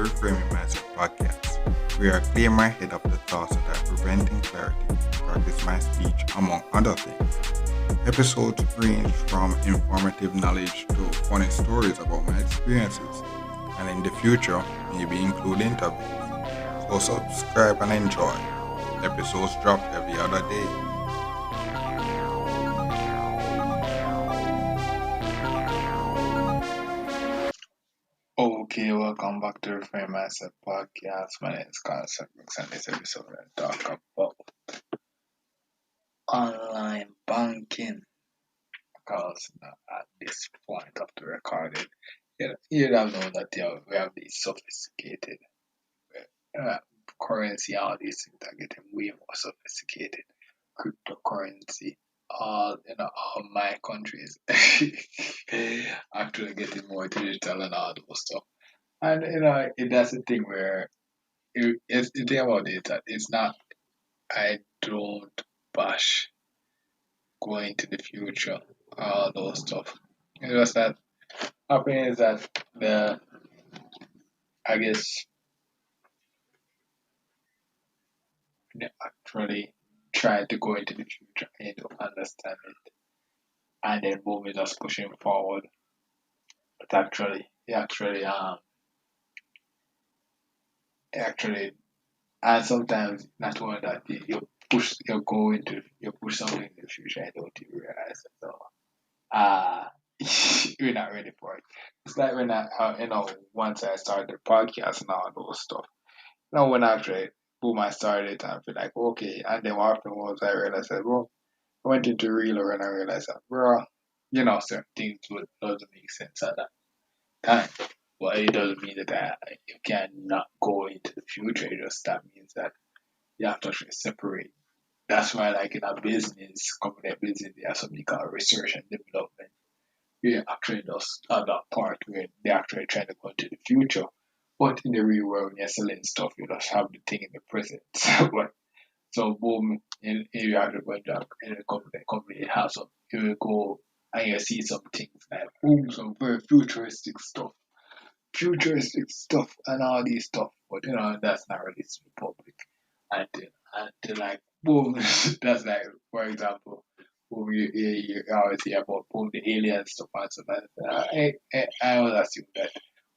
Reframing Mindset podcast. We are clear my head of the thoughts that are preventing clarity, practice my speech, among other things. Episodes range from informative knowledge to funny stories about my experiences, and in the future, maybe include interviews. So subscribe and enjoy. Episodes drop every other day. Okay, welcome back to Reframe Mindset Podcast. My name is Carl Brooks, and this episode we're going to talk about online banking. Because at this point of the recording, you don't know that we have these sophisticated uh, currency, all these things are getting way more sophisticated. Cryptocurrency, all my countries actually getting more digital and all those stuff. And that's the thing where it's the thing about it that it's not. I don't bash going to the future, all those stuff. It's just that happening is that the I guess they actually try to go into the future and to understand it, and then boom, is just pushing forward. But actually, and sometimes not only that you push something in the future and don't even realize it. So uh we're not ready for it. It's like when once I started the podcast and all those stuff. When actually boom I started it and I feel like okay, and then what happened was I realized that well I went into real and I realized that bro, certain things would doesn't make sense at that time. But it doesn't mean that you cannot go into the future. It just that means that you have to actually separate. That's why, like in a business, company business, they have something called research and development. We actually just have that part where they're actually trying to go into the future. But in the real world, when you're selling stuff, you just have the thing in the present. But so boom, in you actually going to in the company has some you will go and you see some things like boom, some very futuristic stuff and all these stuff. But that's not released to the public until like boom, that's like for example, boom, you always hear about boom the alien stuff and so that. I would assume that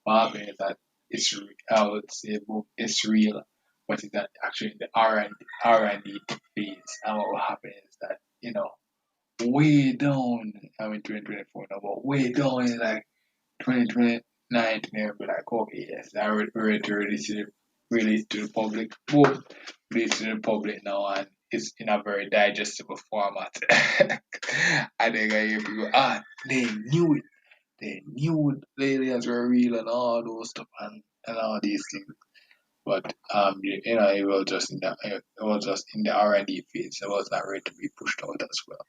what happened is that I would say boom, it's real, but it's not actually in the R and D phase. And what will happen is that way down. I mean 2024 now, but way down in like 2029, they'll be like, okay, yes, I ready to release to the public. Boom, release to the public now, and it's in a very digestible format. And then I hear people, they knew it. They knew the aliens were real and all those stuff and all these things. But it was just in the R&D phase. It was not ready to be pushed out as well.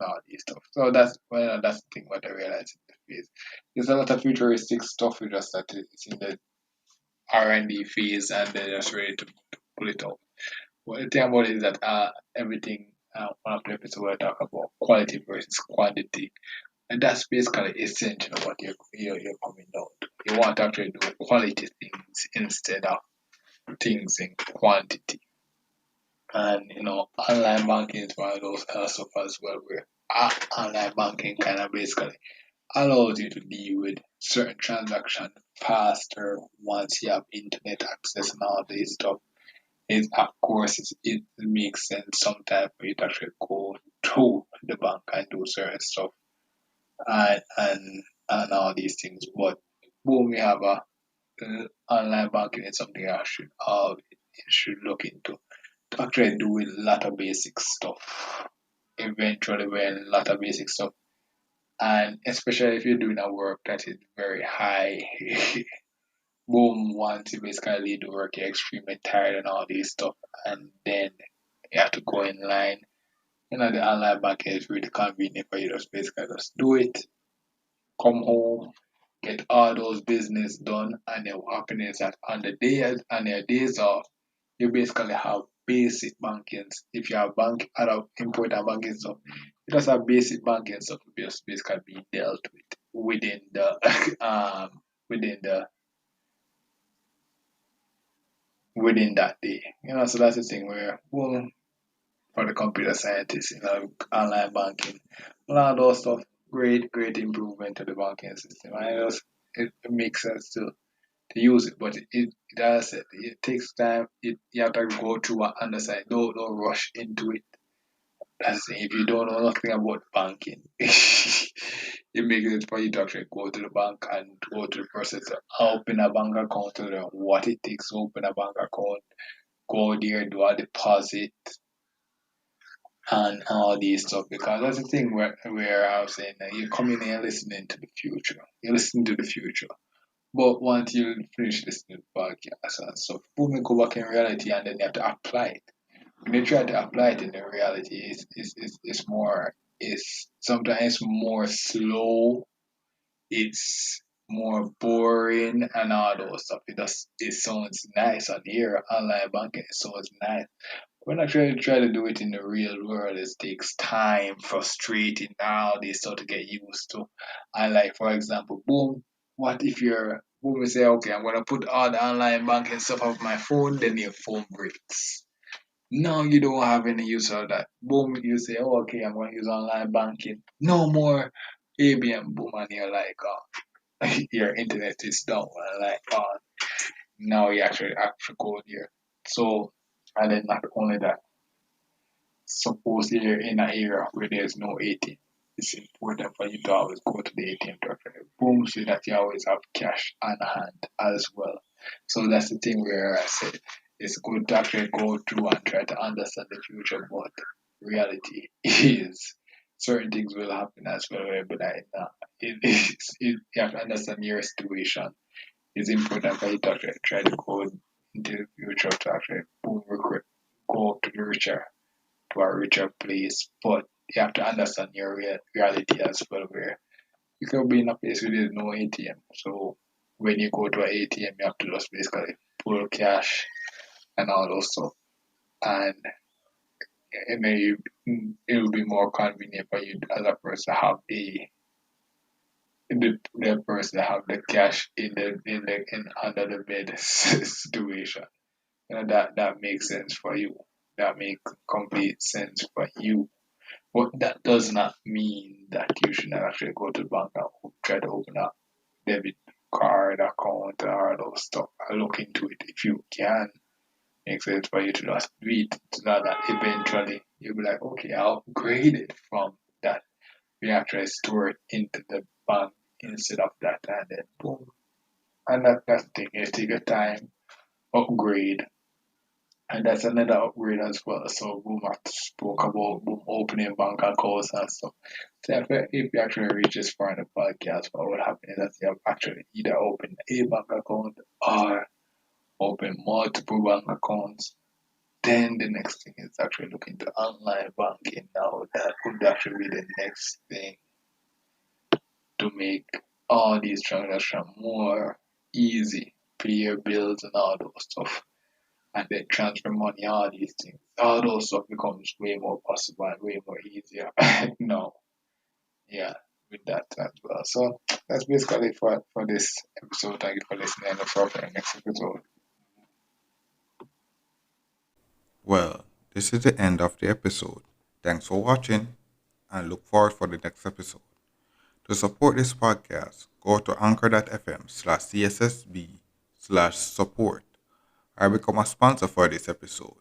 All these stuff. So that's the thing what I realized in the phase. There's a lot of futuristic stuff. We just that it's in the R&D phase and they're just ready to pull it out. Well, the thing about it is that everything one of the episodes we talk about quality versus quantity, and that's basically essential what you're coming down to. You want to actually do quality things instead of things in quantity. And online banking is one of those stuff as well, where online banking kind of basically allows you to deal with certain transactions faster once you have internet access and all this stuff. Of course, it makes sense sometimes for you to actually go to the bank and do certain stuff and all these things. But boom, we have online banking is something I should look into to actually do a lot of basic stuff. Eventually, when a lot of basic stuff, and especially if you're doing a work that is very high, boom, once you basically do work, you're extremely tired and all this stuff, and then you have to go in line. The online banking is really convenient for you to basically just do it, come home, get all those business done, and then what happens is that on your days off, you basically have basic banking. If you have other important banking stuff, you just have basic banking stuff to just basically be dealt with within the within the within that day. So that's the thing where, well, for the computer scientists, online banking, a lot of those stuff, great improvement to the banking system. It makes sense to use it, but it takes time. You have to go through and understand. Don't rush into it. That's the thing. If you don't know nothing about banking, it makes it for you to actually go to the bank and go through the process of open a bank account, to learn what it takes to open a bank account, go there, do a deposit, and all these stuff. Because that's the thing where I was saying that you're coming here listening to the future. You're listening to the future. But once you finish listening to the podcast and stuff, boom, you go back in reality and then you have to apply it. When you try to apply it in the reality, it's more, it's sometimes more slow, it's more boring and all those stuff. It sounds nice on here, online banking, it sounds nice. When I try to do it in the real world, it takes time, frustrating, all this stuff to get used to. And like for example, boom, what if you're boom you say, okay, I'm gonna put all the online banking stuff off my phone, then your phone breaks. Now you don't have any use of that. Boom, you say, oh, okay, I'm gonna use online banking. No more ABM, boom, and you're like, your internet is down, and like, now you actually go there. So, and then not only that, suppose you're in an area where there's no ATM. It's important for you to always go to the ATM to actually boom, so that you always have cash on hand as well. So that's the thing where I said it's good to actually go through and try to understand the future, but reality is certain things will happen as well. Where but like, nah, you have to understand your situation. It's important for you to actually try to go into the future to actually boom, go to the richer to a richer place, but you have to understand your reality as well, where you could be in a place where there's no ATM. So when you go to an ATM, you have to just basically pull cash and all those stuff. And it may it will be more convenient for you as a person to have the person to have the cash in under the bed situation. That makes sense for you. That makes complete sense for you. But that does not mean that you should not actually go to the bank and try to open a debit card account or those stuff. Look into it if you can. Make sense for you to just do it so that eventually you'll be like, okay, I'll upgrade it from that. We actually store it into the bank instead of that, and then boom. And that's the thing. You take your time, upgrade, and that's another upgrade as well. So Boom spoke about Boom opening bank accounts and stuff. So if you actually reach this far in the podcast, what will happen is that you have actually either opened a bank account or open multiple bank accounts. Then the next thing is actually looking to online banking now. That could actually be the next thing to make all these transactions more easy, pay your bills and all those stuff, and then transfer money, all these things. All those stuff becomes way more possible and way more easier no, yeah, with that as well. So that's basically for this episode. Thank you for listening and look forward to the next episode. Well, this is the end of the episode. Thanks for watching and look forward for the next episode. To support this podcast, go to anchor.fm/cssb/support or become a sponsor for this episode.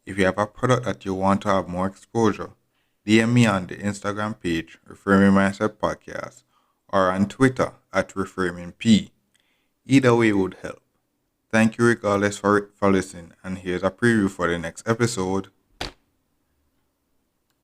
If you have a product that you want to have more exposure, DM me on the Instagram page Reframing Mindset Podcast or on Twitter at ReframingP. Either way would help. Thank you regardless for listening, and here's a preview for the next episode.